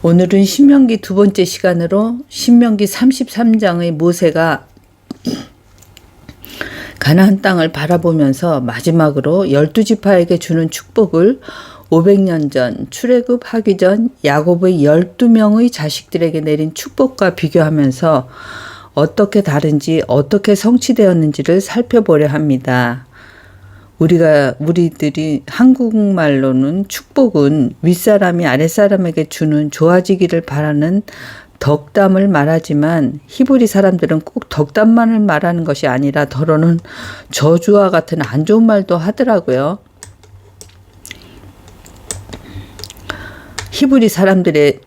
오늘은 신명기 두 번째 시간으로 신명기 33장의 모세가 가나안 땅을 바라보면서 마지막으로 12지파에게 주는 축복을 500년 전 출애굽하기 전 야곱의 12명의 자식들에게 내린 축복과 비교하면서 어떻게 다른지 어떻게 성취되었는지를 살펴보려 합니다. 우리들이 한국말로는 축복은 윗사람이 아랫사람에게 주는 좋아지기를 바라는 덕담을 말하지만 히브리 사람들은 꼭 덕담만을 말하는 것이 아니라 더러는 저주와 같은 안 좋은 말도 하더라고요. 히브리 사람들의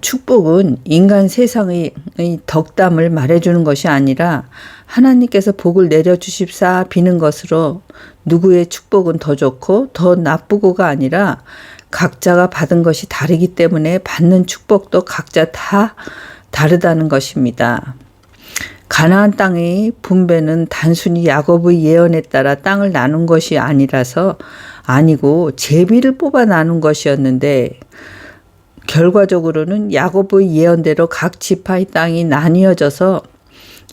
축복은 인간 세상의 덕담을 말해주는 것이 아니라 하나님께서 복을 내려주십사 비는 것으로 누구의 축복은 더 좋고 더 나쁘고가 아니라 각자가 받은 것이 다르기 때문에 받는 축복도 각자 다 다르다는 것입니다. 가나안 땅의 분배는 단순히 야곱의 예언에 따라 땅을 나눈 것이 아니고 제비를 뽑아 나눈 것이었는데 결과적으로는 야곱의 예언대로 각 지파의 땅이 나뉘어져서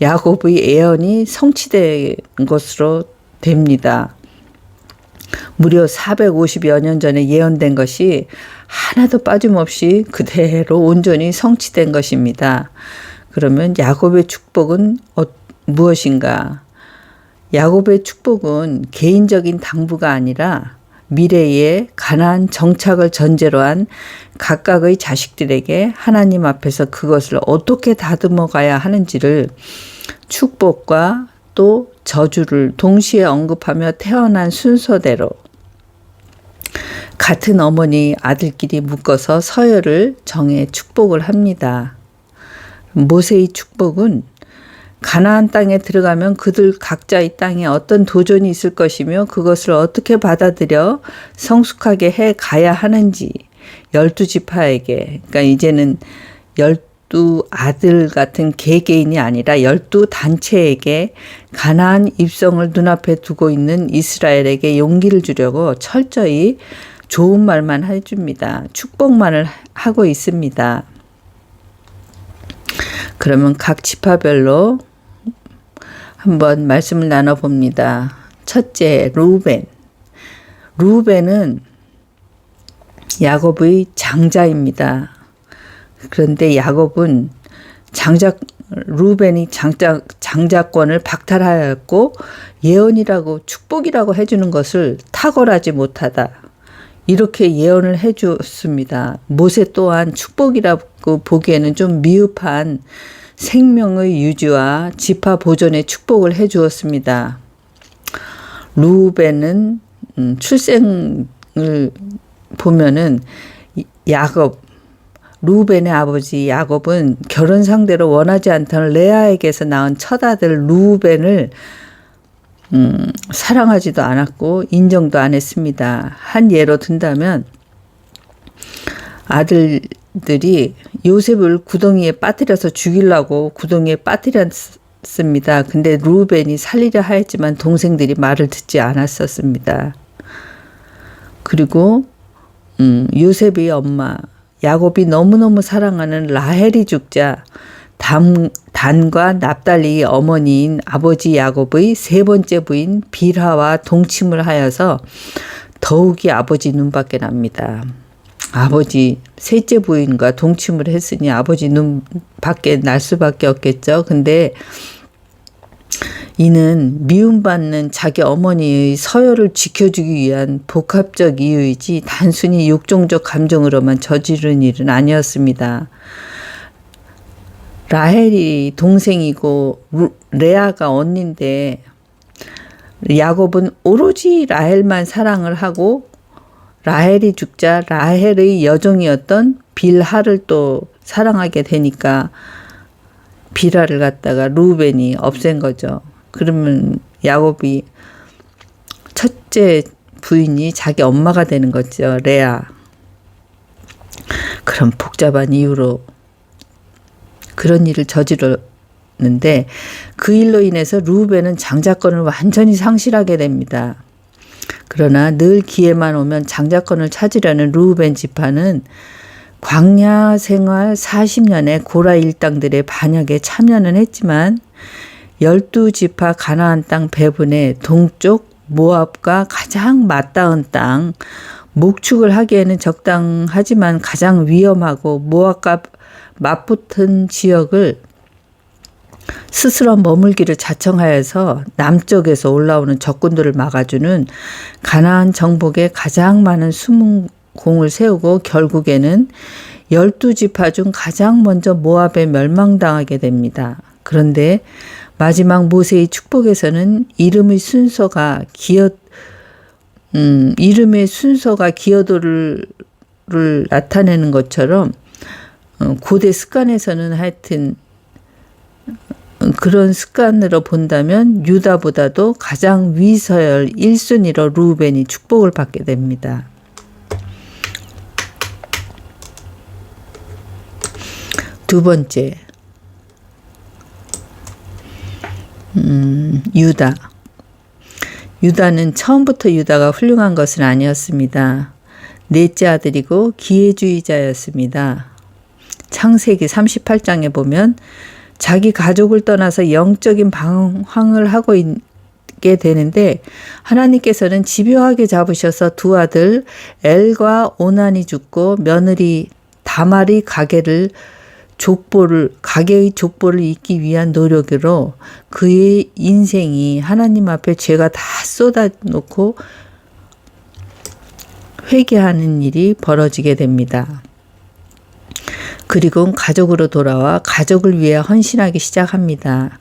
야곱의 예언이 성취된 것으로 됩니다. 무려 450여 년 전에 예언된 것이 하나도 빠짐없이 그대로 온전히 성취된 것입니다. 그러면 야곱의 축복은 무엇인가? 야곱의 축복은 개인적인 당부가 아니라 미래의 가나안 정착을 전제로 한 각각의 자식들에게 하나님 앞에서 그것을 어떻게 다듬어 가야 하는지를 축복과 또 저주를 동시에 언급하며 태어난 순서대로 같은 어머니 아들끼리 묶어서 서열을 정해 축복을 합니다. 모세의 축복은 가나안 땅에 들어가면 그들 각자의 땅에 어떤 도전이 있을 것이며 그것을 어떻게 받아들여 성숙하게 해 가야 하는지 12지파에게, 그러니까 이제는 12아들 같은 개개인이 아니라 12단체에게 가나안 입성을 눈앞에 두고 있는 이스라엘에게 용기를 주려고 철저히 좋은 말만 해줍니다. 축복만을 하고 있습니다. 그러면 각 지파별로 한번 말씀을 나눠봅니다. 첫째, 루벤. 루벤은 야곱의 장자입니다. 그런데 야곱은 루벤이 장자권을 박탈하였고 예언이라고 축복이라고 해주는 것을 탁월하지 못하다. 이렇게 예언을 해주었습니다. 모세 또한 축복이라고 보기에는 좀 미흡한 생명의 유지와 지파 보존의 축복을 해주었습니다. 루벤은 출생을 보면은 루벤의 아버지 야곱은 결혼 상대로 원하지 않던 레아에게서 낳은 첫 아들 루벤을 사랑하지도 않았고 인정도 안 했습니다. 한 예로 든다면 아들들이 요셉을 구덩이에 빠뜨려서 죽이려고 구덩이에 빠뜨렸습니다. 근데 루벤이 살리려 하였지만 동생들이 말을 듣지 않았었습니다. 그리고 요셉의 엄마 야곱이 너무너무 사랑하는 라헬이 죽자 단과 납달리의 어머니인 아버지 야곱의 세 번째 부인 빌하와 동침을 하여서 더욱이 아버지 눈밖에 납니다. 아버지 셋째 부인과 동침을 했으니 아버지 눈밖에 날 수밖에 없겠죠. 근데 이는 미움받는 자기 어머니의 서열을 지켜주기 위한 복합적 이유이지 단순히 육종적 감정으로만 저지른 일은 아니었습니다. 라헬이 동생이고 레아가 언니인데 야곱은 오로지 라헬만 사랑을 하고 라헬이 죽자 라헬의 여종이었던 빌하를 또 사랑하게 되니까 빌하를 갖다가 루벤이 없앤 거죠. 그러면 야곱이 첫째 부인이 자기 엄마가 되는 거죠. 레아. 그런 복잡한 이유로 그런 일을 저질렀는데 그 일로 인해서 루벤은 장자권을 완전히 상실하게 됩니다. 그러나 늘 기회만 오면 장자권을 찾으려는 르우벤 지파는 광야 생활 40년의 고라 일당들의 반역에 참여는 했지만 12지파 가나안 땅 배분의 동쪽 모압과 가장 맞닿은 땅, 목축을 하기에는 적당하지만 가장 위험하고 모압과 맞붙은 지역을 스스로 머물기를 자청하여서 남쪽에서 올라오는 적군들을 막아주는 가나안 정복에 가장 많은 수문공을 세우고 결국에는 12지파 중 가장 먼저 모압에 멸망당하게 됩니다. 그런데 마지막 모세의 축복에서는 이름의 순서가 기여도를 나타내는 것처럼 고대 습관에서는 하여튼 그런 습관으로 본다면 유다보다도 가장 위서열 1순위로 르우벤이 축복을 받게 됩니다. 두 번째, 유다. 유다는 처음부터 유다가 훌륭한 것은 아니었습니다. 넷째 아들이고 기회주의자였습니다. 창세기 38장에 보면 자기 가족을 떠나서 영적인 방황을 하고 있게 되는데 하나님께서는 집요하게 잡으셔서 두 아들 엘과 오난이 죽고 며느리 다말이 가게의 족보를 잇기 위한 노력으로 그의 인생이 하나님 앞에 죄가 다 쏟아놓고 회개하는 일이 벌어지게 됩니다. 그리고 가족으로 돌아와 가족을 위해 헌신하기 시작합니다.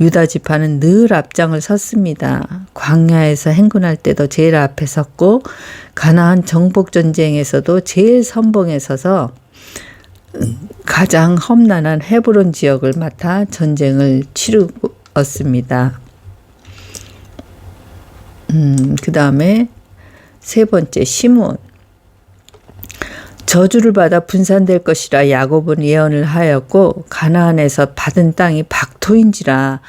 유다 지파는 늘 앞장을 섰습니다. 광야에서 행군할 때도 제일 앞에 섰고 가나안 정복 전쟁에서도 제일 선봉에 서서 가장 험난한 헤브론 지역을 맡아 전쟁을 치루었습니다. 그 다음에 세 번째 시므온. 저주를 받아 분산될 것이라 야곱은 예언을 하였고 가나안에서 받은 땅이 박토인지라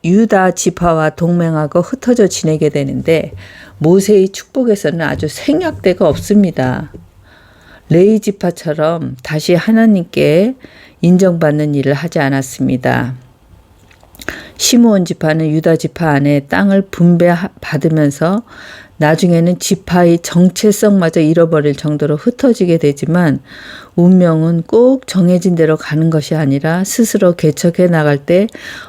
유다 지파와 동맹하고 흩어져 지내게 되는데 모세의 축복에서는 아주 생략대가 없습니다. 레위 지파처럼 다시 하나님께 인정받는 일을 하지 않았습니다. 시므온 지파는 유다 지파 안에 땅을 분배받으면서 나중에는 지파의 정체성마저 잃어버릴 정도로 흩어지게 되지만 운명은 꼭 정해진 대로 가는 것이 아니라 스스로 개척해 나갈 때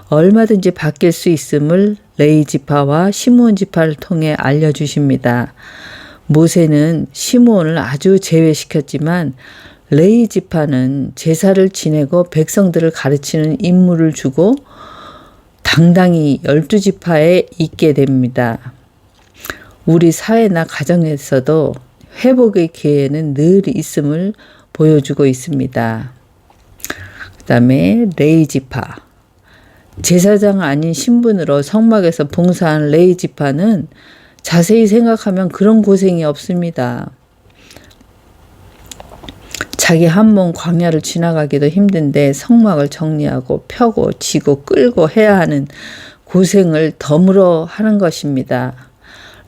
얼마든지 바뀔 수 있음을 레위 지파와 시므온 지파를 통해 알려주십니다. 모세는 시므온을 아주 제외시켰지만 레위 지파는 제사를 지내고 백성들을 가르치는 임무를 주고 당당히 12지파에 있게 됩니다. 우리 사회나 가정에서도 회복의 기회는 늘 있음을 보여주고 있습니다. 그 다음에 레위 지파. 제사장 아닌 신분으로 성막에서 봉사한 레위 지파는 자세히 생각하면 그런 고생이 없습니다. 자기 한 몸 광야를 지나가기도 힘든데 성막을 정리하고 펴고 지고 끌고 해야 하는 고생을 덤으로 하는 것입니다.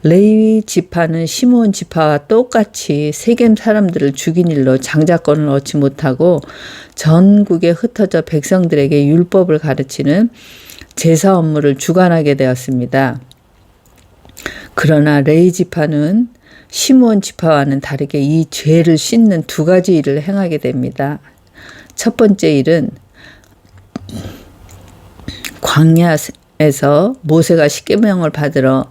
레위 지파는 시므온 지파와 똑같이 세겜 사람들을 죽인 일로 장자권을 얻지 못하고 전국에 흩어져 백성들에게 율법을 가르치는 제사 업무를 주관하게 되었습니다. 그러나 레위 지파는 시므온 지파와는 다르게 이 죄를 씻는 두 가지 일을 행하게 됩니다. 첫 번째 일은 광야에서 모세가 십계명을 받으러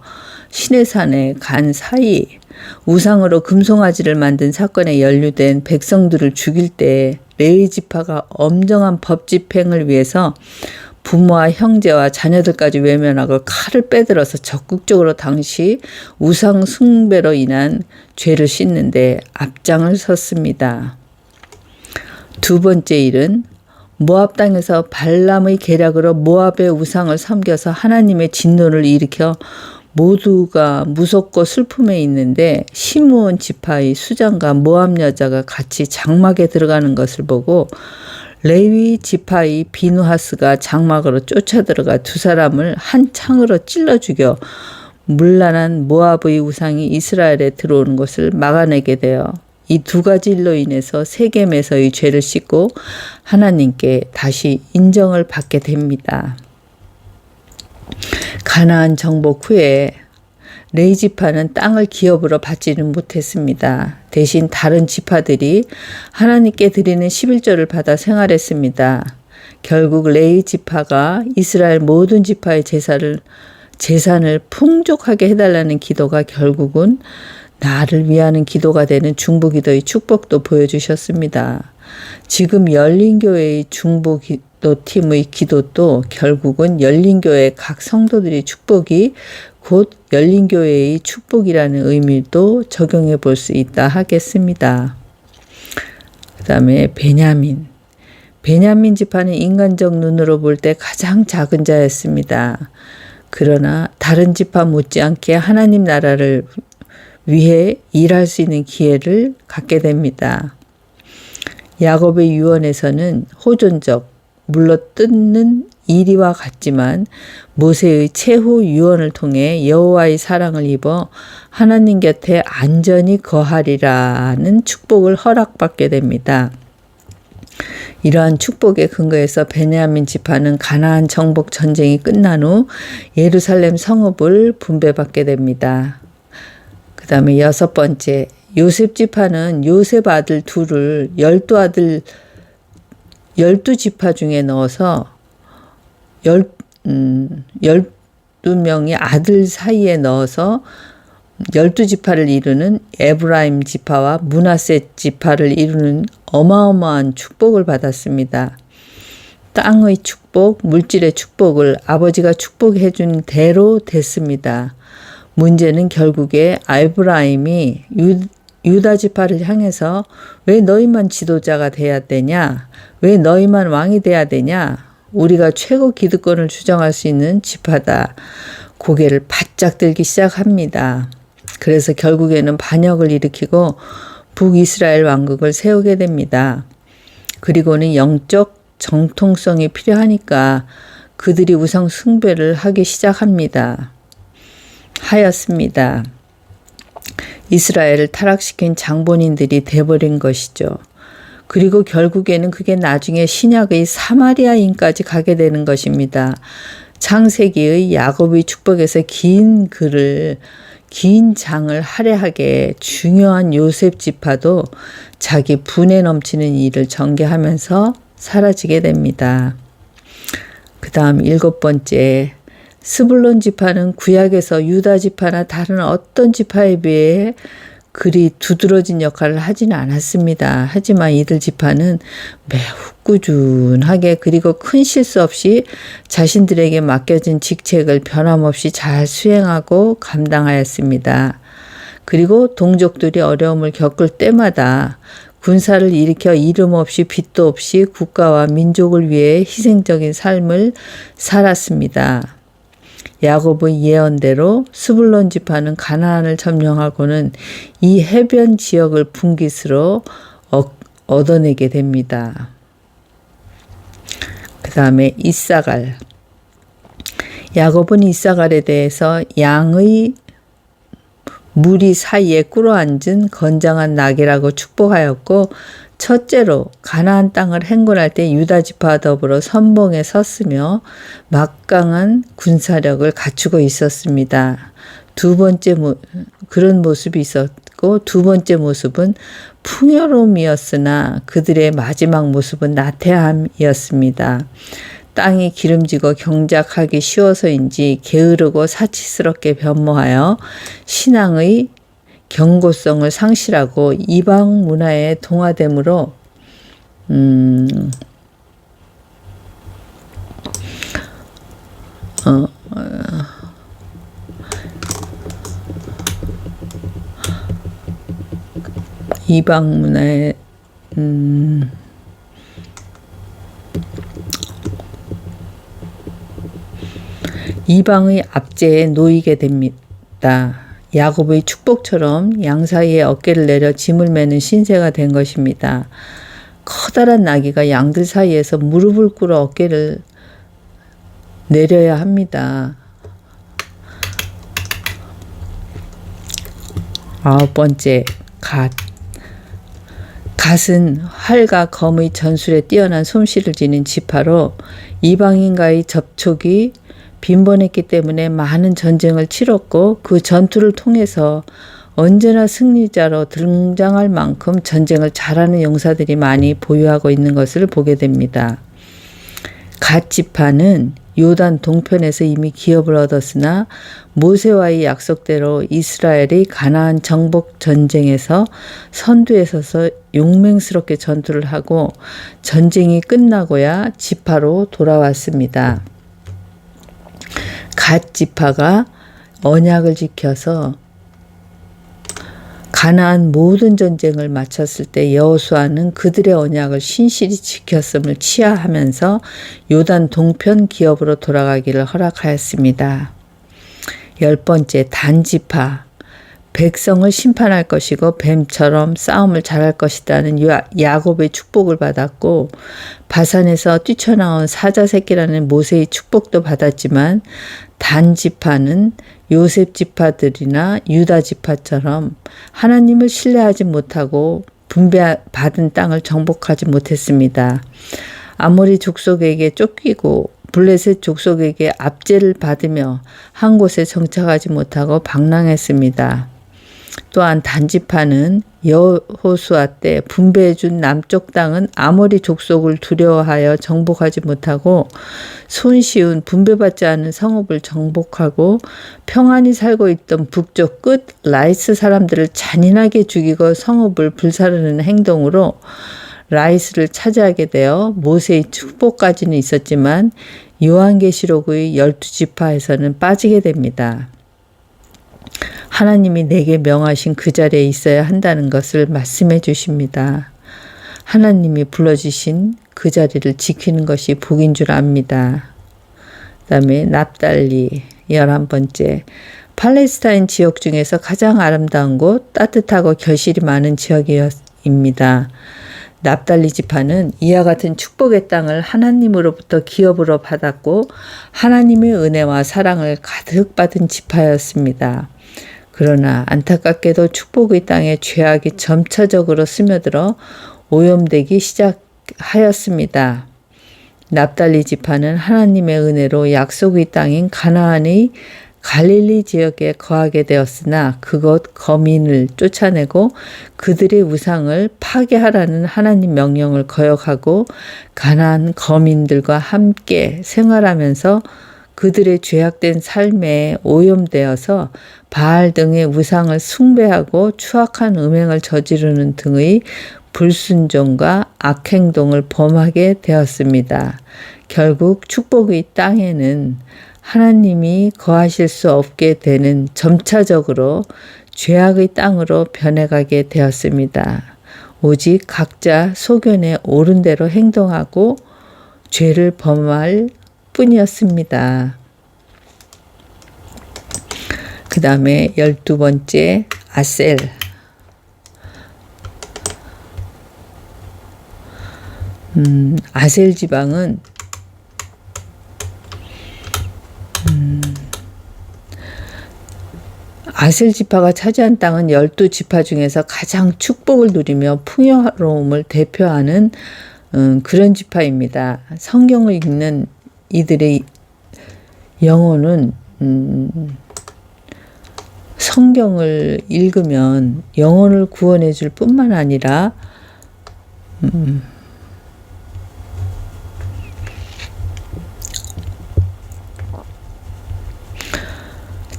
시내산에 간 사이 우상으로 금송아지를 만든 사건에 연루된 백성들을 죽일 때 레위 지파가 엄정한 법 집행을 위해서 부모와 형제와 자녀들까지 외면하고 칼을 빼들어서 적극적으로 당시 우상 숭배로 인한 죄를 씻는데 앞장을 섰습니다. 두 번째 일은 모압 땅에서 발람의 계략으로 모압의 우상을 섬겨서 하나님의 진노를 일으켜 모두가 무섭고 슬픔에 있는데 시므온 지파의 수장과 모압 여자가 같이 장막에 들어가는 것을 보고 레위 지파의 비누하스가 장막으로 쫓아들어가 두 사람을 한 창으로 찔러 죽여 문란한 모압의 우상이 이스라엘에 들어오는 것을 막아내게 되어 이 두 가지 일로 인해서 세겜에서의 죄를 씻고 하나님께 다시 인정을 받게 됩니다. 가나안 정복 후에 레위 지파는 땅을 기업으로 받지는 못했습니다. 대신 다른 지파들이 하나님께 드리는 11조를 받아 생활했습니다. 결국 레위 지파가 이스라엘 모든 지파의 재산을 풍족하게 해달라는 기도가 결국은 나를 위하는 기도가 되는 중보기도의 축복도 보여주셨습니다. 지금 열린교회의 중보기도팀의 기도도 결국은 열린교회 각 성도들의 축복이 곧 열린교회의 축복이라는 의미도 적용해 볼 수 있다 하겠습니다. 그 다음에 베냐민 지파는 인간적 눈으로 볼 때 가장 작은 자였습니다. 그러나 다른 지파 못지않게 하나님 나라를 위해 일할 수 있는 기회를 갖게 됩니다. 야곱의 유언에서는 호존적, 물러뜯는 이리와 같지만 모세의 최후 유언을 통해 여호와의 사랑을 입어 하나님 곁에 안전히 거하리라는 축복을 허락받게 됩니다. 이러한 축복의 근거에서 베냐민 지파는 가나안 정복 전쟁이 끝난 후 예루살렘 성읍을 분배받게 됩니다. 그 다음에 6번째, 요셉 지파는 요셉 아들 둘을 12지파 중에 넣어서 12명의 아들 사이에 넣어서 12지파를 이루는 에브라임 지파와 므낫세 지파를 이루는 어마어마한 축복을 받았습니다. 땅의 축복, 물질의 축복을 아버지가 축복해 준 대로 됐습니다. 문제는 결국에 에브라임이 유다 지파를 향해서 왜 너희만 지도자가 돼야 되냐? 왜 너희만 왕이 돼야 되냐? 우리가 최고 기득권을 주장할 수 있는 지파다. 고개를 바짝 들기 시작합니다. 그래서 결국에는 반역을 일으키고 북이스라엘 왕국을 세우게 됩니다. 그리고는 영적 정통성이 필요하니까 그들이 우상 숭배를 하기 하였습니다. 이스라엘을 타락시킨 장본인들이 돼버린 것이죠. 그리고 결국에는 그게 나중에 신약의 사마리아인까지 가게 되는 것입니다. 창세기의 야곱의 축복에서 긴 장을 할애하게 중요한 요셉 지파도 자기 분에 넘치는 일을 전개하면서 사라지게 됩니다. 그 다음 7번째, 스불론 지파는 구약에서 유다 지파나 다른 어떤 지파에 비해 그리 두드러진 역할을 하지는 않았습니다. 하지만 이들 지파는 매우 꾸준하게 그리고 큰 실수 없이 자신들에게 맡겨진 직책을 변함없이 잘 수행하고 감당하였습니다. 그리고 동족들이 어려움을 겪을 때마다 군사를 일으켜 이름 없이 빚도 없이 국가와 민족을 위해 희생적인 삶을 살았습니다. 야곱의 예언대로 스불론 지파는 가나안을 점령하고는 이 해변 지역을 분깃으로 얻어내게 됩니다. 그 다음에 이사갈. 야곱은 이사갈에 대해서 양의 무리 사이에 꿇어앉은 건장한 낙이라고 축복하였고, 첫째로 가나안 땅을 행군할 때 유다 지파와 더불어 선봉에 섰으며 막강한 군사력을 갖추고 있었습니다. 그런 모습이 있었고, 두 번째 모습은 풍요로움이었으나 그들의 마지막 모습은 나태함이었습니다. 땅이 기름지고 경작하기 쉬워서인지 게으르고 사치스럽게 변모하여 신앙의 경고성을 상실하고 이방 문화에 동화됨으로 이방 문화에 이방의 압제에 놓이게 됩니다. 야곱의 축복처럼 양 사이에 어깨를 내려 짐을 매는 신세가 된 것입니다. 커다란 나귀가 양들 사이에서 무릎을 꿇어 어깨를 내려야 합니다. 9번째, 갓. 갓은 활과 검의 전술에 뛰어난 솜씨를 지닌 지파로 이방인과의 접촉이 빈번했기 때문에 많은 전쟁을 치렀고 그 전투를 통해서 언제나 승리자로 등장할 만큼 전쟁을 잘하는 용사들이 많이 보유하고 있는 것을 보게 됩니다. 갓 지파는 요단 동편에서 이미 기업을 얻었으나 모세와의 약속대로 이스라엘이 가나안 정복 전쟁에서 선두에 서서 용맹스럽게 전투를 하고 전쟁이 끝나고야 지파로 돌아왔습니다. 갓 지파가 언약을 지켜서 가나안 모든 전쟁을 마쳤을 때 여호수아는 그들의 언약을 신실히 지켰음을 치하하면서 요단 동편 기업으로 돌아가기를 허락하였습니다. 10번째, 단 지파. 백성을 심판할 것이고 뱀처럼 싸움을 잘할 것이라는 야곱의 축복을 받았고 바산에서 뛰쳐나온 사자 새끼라는 모세의 축복도 받았지만 단 지파는 요셉 지파들이나 유다 지파처럼 하나님을 신뢰하지 못하고 분배받은 땅을 정복하지 못했습니다. 아모리 족속에게 쫓기고 블레셋 족속에게 압제를 받으며 한 곳에 정착하지 못하고 방랑했습니다. 또한 단지파는 여호수아 때 분배해준 남쪽 땅은 아모리 족속을 두려워하여 정복하지 못하고 손쉬운 분배받지 않은 성읍을 정복하고 평안히 살고 있던 북쪽 끝 라이스 사람들을 잔인하게 죽이고 성읍을 불사르는 행동으로 라이스를 차지하게 되어 모세의 축복까지는 있었지만 요한계시록의 12지파에서는 빠지게 됩니다. 하나님이 내게 명하신 그 자리에 있어야 한다는 것을 말씀해 주십니다. 하나님이 불러주신 그 자리를 지키는 것이 복인 줄 압니다. 그 다음에 납달리 11번째, 팔레스타인 지역 중에서 가장 아름다운 곳, 따뜻하고 결실이 많은 지역입니다. 납달리 지파는 이와 같은 축복의 땅을 하나님으로부터 기업으로 받았고 하나님의 은혜와 사랑을 가득 받은 지파였습니다. 그러나 안타깝게도 축복의 땅에 죄악이 점차적으로 스며들어 오염되기 시작하였습니다. 납달리 지파는 하나님의 은혜로 약속의 땅인 가나안의 갈릴리 지역에 거하게 되었으나 그곳 거민을 쫓아내고 그들의 우상을 파괴하라는 하나님 명령을 거역하고 가나안 거민들과 함께 생활하면서 그들의 죄악된 삶에 오염되어서 바알 등의 우상을 숭배하고 추악한 음행을 저지르는 등의 불순종과 악행동을 범하게 되었습니다. 결국 축복의 땅에는 하나님이 거하실 수 없게 되는 점차적으로 죄악의 땅으로 변해가게 되었습니다. 오직 각자 소견에 옳은 대로 행동하고 죄를 범할 뿐이었습니다. 그 다음에 12번째 아셀. 아셀 지방은 아셀 지파가 차지한 땅은 12지파 중에서 가장 축복을 누리며 풍요로움을 대표하는 그런 지파입니다. 성경을 읽는 이들의 영혼은 성경을 읽으면 영혼을 구원해 줄 뿐만 아니라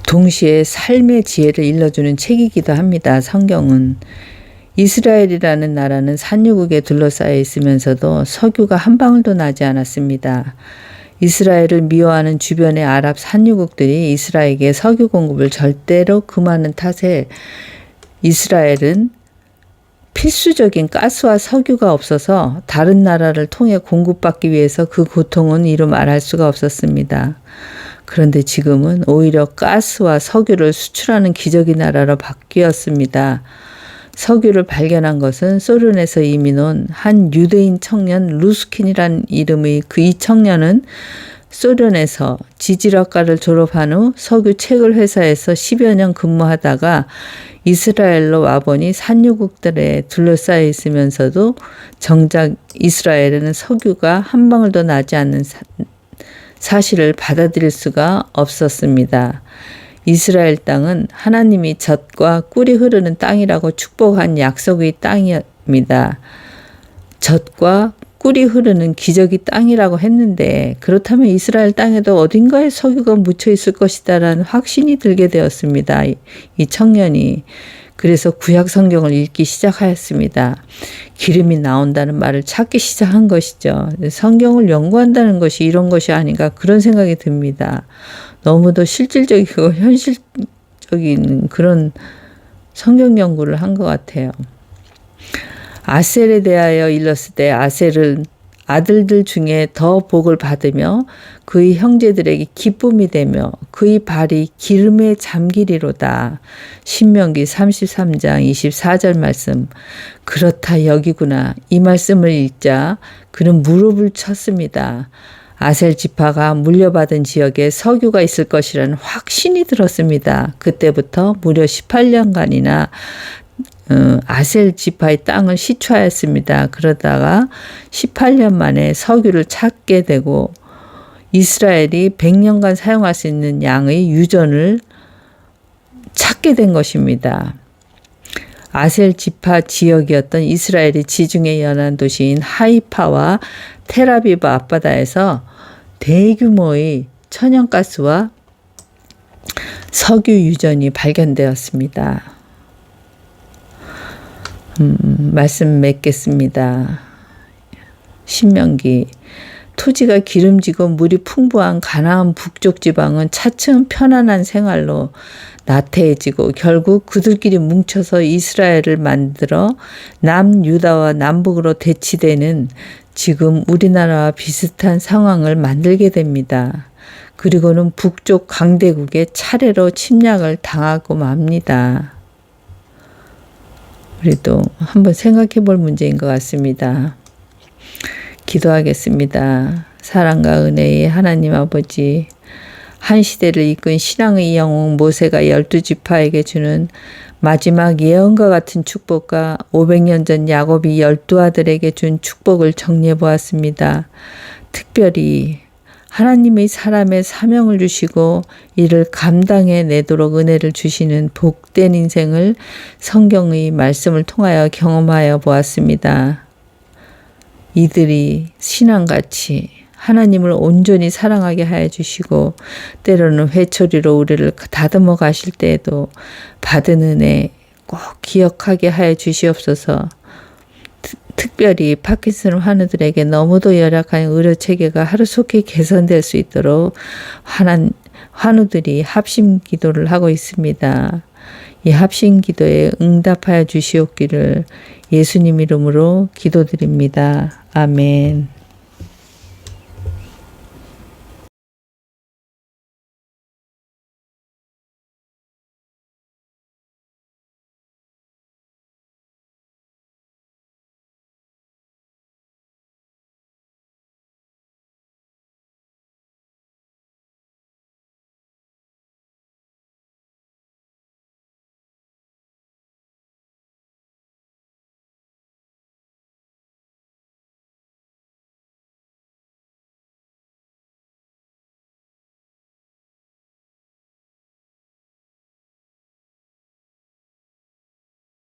동시에 삶의 지혜를 일러주는 책이기도 합니다. 성경은. 이스라엘이라는 나라는 산유국에 둘러싸여 있으면서도 석유가 한 방울도 나지 않았습니다. 이스라엘을 미워하는 주변의 아랍 산유국들이 이스라엘에게 석유 공급을 절대로 금하는 탓에 이스라엘은 필수적인 가스와 석유가 없어서 다른 나라를 통해 공급받기 위해서 그 고통은 이루 말할 수가 없었습니다. 그런데 지금은 오히려 가스와 석유를 수출하는 기적의 나라로 바뀌었습니다. 석유를 발견한 것은 소련에서 이민 온 한 유대인 청년 루스킨이란 이름의 이 청년은 소련에서 지질학과를 졸업한 후 석유 채굴 회사에서 10여 년 근무하다가 이스라엘로 와보니 산유국들에 둘러싸여 있으면서도 정작 이스라엘에는 석유가 한 방울도 나지 않는 사실을 받아들일 수가 없었습니다. 이스라엘 땅은 하나님이 젖과 꿀이 흐르는 땅이라고 축복한 약속의 땅입니다. 젖과 꿀이 흐르는 기적의 땅이라고 했는데 그렇다면 이스라엘 땅에도 어딘가에 석유가 묻혀 있을 것이다라는 확신이 들게 되었습니다. 이 청년이. 그래서 구약 성경을 읽기 시작하였습니다. 기름이 나온다는 말을 찾기 시작한 것이죠. 성경을 연구한다는 것이 이런 것이 아닌가 그런 생각이 듭니다. 너무도 실질적이고 현실적인 그런 성경 연구를 한 것 같아요. 아셀에 대하여 일렀을 때 아셀은 아들들 중에 더 복을 받으며 그의 형제들에게 기쁨이 되며 그의 발이 기름에 잠기리로다. 신명기 33장 24절 말씀. 그렇다 여기구나. 이 말씀을 읽자 그는 무릎을 쳤습니다. 아셀 지파가 물려받은 지역에 석유가 있을 것이라는 확신이 들었습니다. 그때부터 무려 18년간이나 아셀 지파의 땅을 시추하였습니다. 그러다가 18년 만에 석유를 찾게 되고 이스라엘이 100년간 사용할 수 있는 양의 유전을 찾게 된 것입니다. 아셀 지파 지역이었던 이스라엘의 지중해 연안 도시인 하이파와 텔아비브 앞바다에서 대규모의 천연가스와 석유 유전이 발견되었습니다. 말씀 맺겠습니다. 신명기. 토지가 기름지고 물이 풍부한 가나안 북쪽 지방은 차츰 편안한 생활로 나태해지고 결국 그들끼리 뭉쳐서 이스라엘을 만들어 남유다와 남북으로 대치되는 지금 우리나라와 비슷한 상황을 만들게 됩니다. 그리고는 북쪽 강대국에 차례로 침략을 당하고 맙니다. 우리도 한번 생각해 볼 문제인 것 같습니다. 기도하겠습니다. 사랑과 은혜의 하나님 아버지, 한 시대를 이끈 신앙의 영웅 모세가 12지파에게 주는 마지막 예언과 같은 축복과 500년 전 야곱이 12아들에게 준 축복을 정리해 보았습니다. 특별히 하나님의 사람의 사명을 주시고 이를 감당해 내도록 은혜를 주시는 복된 인생을 성경의 말씀을 통하여 경험하여 보았습니다. 이들이 신앙같이 하나님을 온전히 사랑하게 하여 주시고 때로는 회초리로 우리를 다듬어 가실 때에도 받은 은혜 꼭 기억하게 하여 주시옵소서. 특별히 파킨슨 환우들에게 너무도 열악한 의료 체계가 하루속히 개선될 수 있도록 환우들이 합심 기도를 하고 있습니다. 이 합심 기도에 응답하여 주시옵기를 예수님 이름으로 기도드립니다. 아멘.